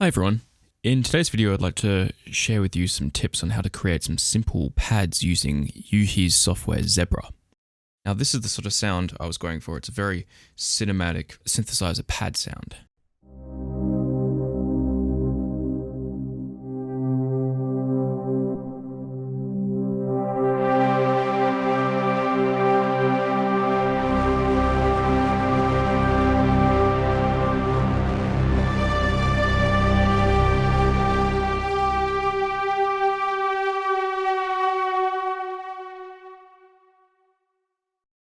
Hi everyone. In today's video, I'd like to share with you some tips on how to create some simple pads using Yuhi's software Zebra. Now this is the sort of sound I was going for. It's a very cinematic synthesizer pad sound.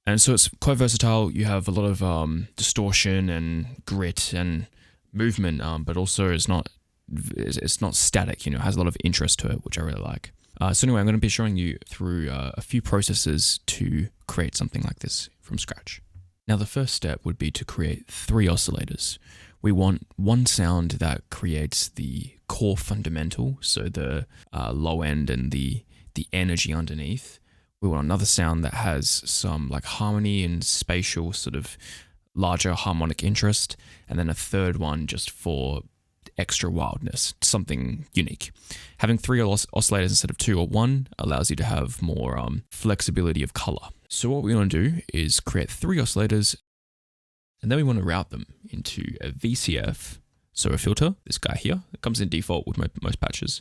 And so it's quite versatile. You have a lot of distortion and grit and movement, but also it's not static. It has a lot of interest to it, which I really like. So anyway, I'm going to be showing you through a few processes to create something like this from scratch. Now the first step would be to create 3 oscillators. We want one sound that creates the core fundamental, so the low end and the energy underneath. We want another sound that has some like harmony and spatial sort of larger harmonic interest. And then a third one just for extra wildness, something unique. Having 3 oscillators instead of 2 or 1 allows you to have more flexibility of color. So what we want to do is create 3 oscillators, and then we want to route them into a VCF, so a filter, this guy here. It comes in default with most patches.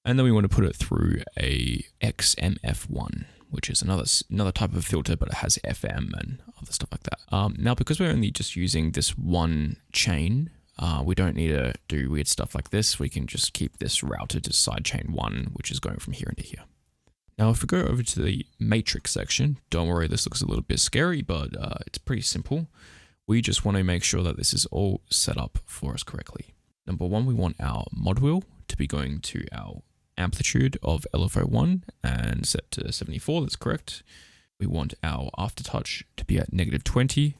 And then we want to put it through a XMF1, which is another type of filter, but it has FM and other stuff like that. Now, because we're only just using this one chain, we don't need to do weird stuff like this. We can just keep this routed to sidechain 1, which is going from here into here. Now, if we go over to the matrix section, don't worry, this looks a little bit scary, but it's pretty simple. We just want to make sure that this is all set up for us correctly. Number 1, we want our mod wheel to be going to our amplitude of LFO1 and set to 74, that's correct. We want our aftertouch to be at -20.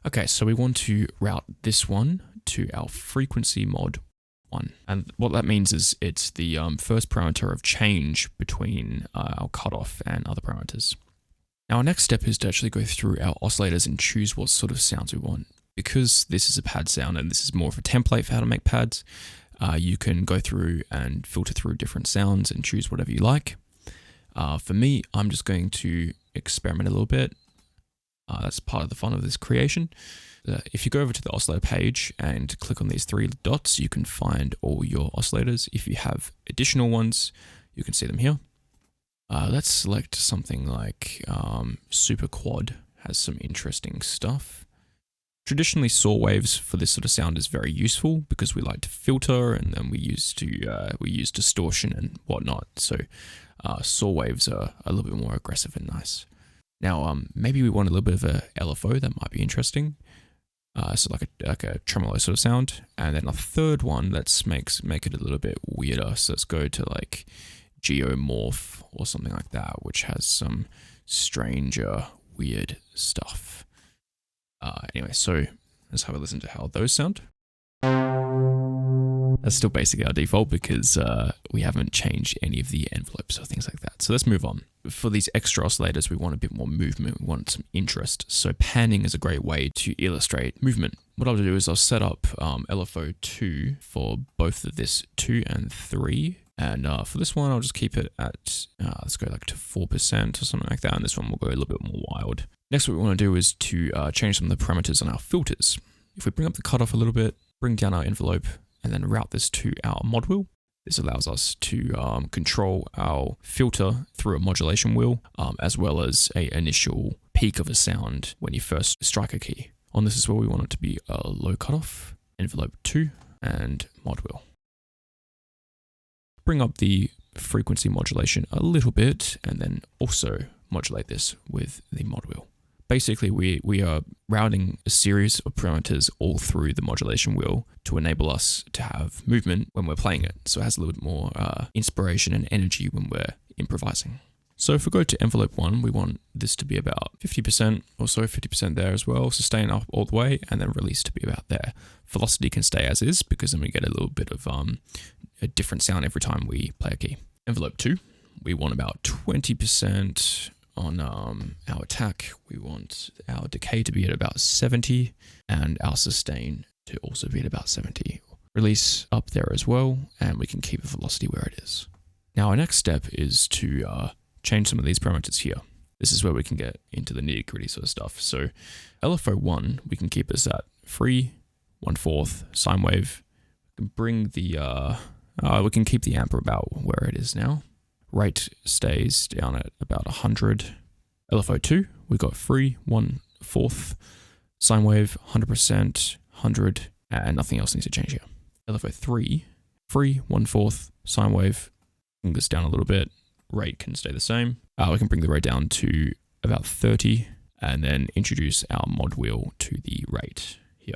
Okay, so we want to route this one to our frequency mod 1. And what that means is it's the first parameter of change between our cutoff and other parameters. Now our next step is to actually go through our oscillators and choose what sort of sounds we want. Because this is a pad sound and this is more of a template for how to make pads, you can go through and filter through different sounds and choose whatever you like. For me, I'm just going to experiment a little bit. That's part of the fun of this creation. If you go over to the oscillator page and click on these 3 dots, you can find all your oscillators. If you have additional ones, you can see them here. Let's select something like Super Quad, has some interesting stuff. Traditionally, saw waves for this sort of sound is very useful because we like to filter, and then we use distortion and whatnot. So saw waves are a little bit more aggressive and nice. Now, maybe we want a little bit of a LFO that might be interesting. So like a tremolo sort of sound, and then a third one let's make it a little bit weirder. So let's go to like geomorph or something like that, which has some stranger, weird stuff. Anyway, so let's have a listen to how those sound. That's still basically our default because we haven't changed any of the envelopes or things like that. So let's move on. For these extra oscillators, we want a bit more movement. We want some interest. So panning is a great way to illustrate movement. What I'll do is I'll set up LFO2 for both of this 2 and 3. And for this one, I'll just keep it at, let's go like to 4% or something like that. And this one will go a little bit more wild. Next, what we want to do is to change some of the parameters on our filters. If we bring up the cutoff a little bit, bring down our envelope, and then route this to our mod wheel, this allows us to control our filter through a modulation wheel, as well as an initial peak of a sound when you first strike a key. On this is where we want it to be a low cutoff, envelope 2, and mod wheel. Bring up the frequency modulation a little bit, and then also modulate this with the mod wheel. Basically, we are routing a series of parameters all through the modulation wheel to enable us to have movement when we're playing it. So it has a little bit more inspiration and energy when we're improvising. So if we go to envelope 1, we want this to be about 50% or so, 50% there as well, sustain up all the way, and then release to be about there. Velocity can stay as is because then we get a little bit of a different sound every time we play a key. Envelope 2, we want about 20% on our attack. We want our decay to be at about 70 and our sustain to also be at about 70. release up there as well, and we can keep the velocity where it is. Now our next step is to change some of these parameters here. This is where we can get into the nitty-gritty sort of stuff. So LFO1, we can keep this at 3, 1/4 sine wave. We can bring the we can keep the amp about where it is now. Rate stays down at about 100. LFO2, we got 3, 1/4 sine wave, 100%, 100, and nothing else needs to change here. LFO3, 3, 1/4 sine wave, bring this down a little bit. Rate can stay the same. We can bring the rate down to about 30 and then introduce our mod wheel to the rate here.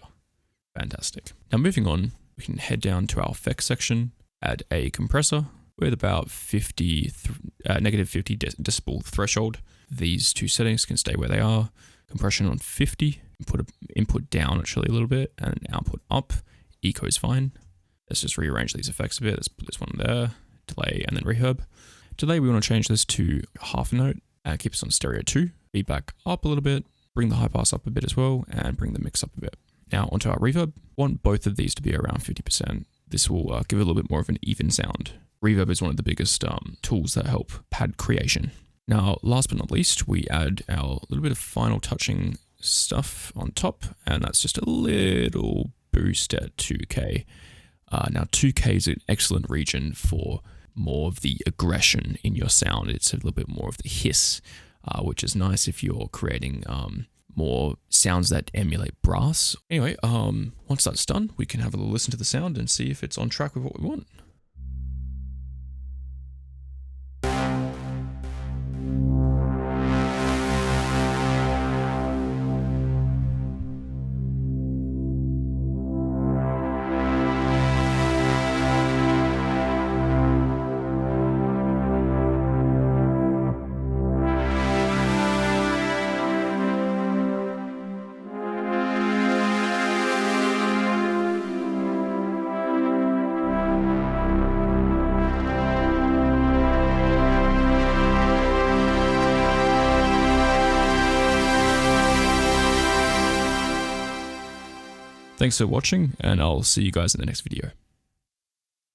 Fantastic. Now moving on, we can head down to our effects section, add a compressor with about negative 50 decibel threshold. These two settings can stay where they are. Compression on 50, input down actually a little bit and output up. Eco is fine. Let's just rearrange these effects a bit. Let's put this one there, delay and then reverb. Delay, we want to change this to half a note and keep us on stereo 2. Feedback up a little bit, bring the high pass up a bit as well, and bring the mix up a bit. Now onto our reverb. We want both of these to be around 50%. This will give it a little bit more of an even sound. Reverb is one of the biggest tools that help pad creation. Now, last but not least, we add our little bit of final touching stuff on top, and that's just a little boost at 2K. Now 2K is an excellent region for more of the aggression in your sound. It's a little bit more of the hiss, which is nice if you're creating more sounds that emulate brass. Anyway, once that's done, we can have a little listen to the sound and see if it's on track with what we want. Thanks for watching, and I'll see you guys in the next video.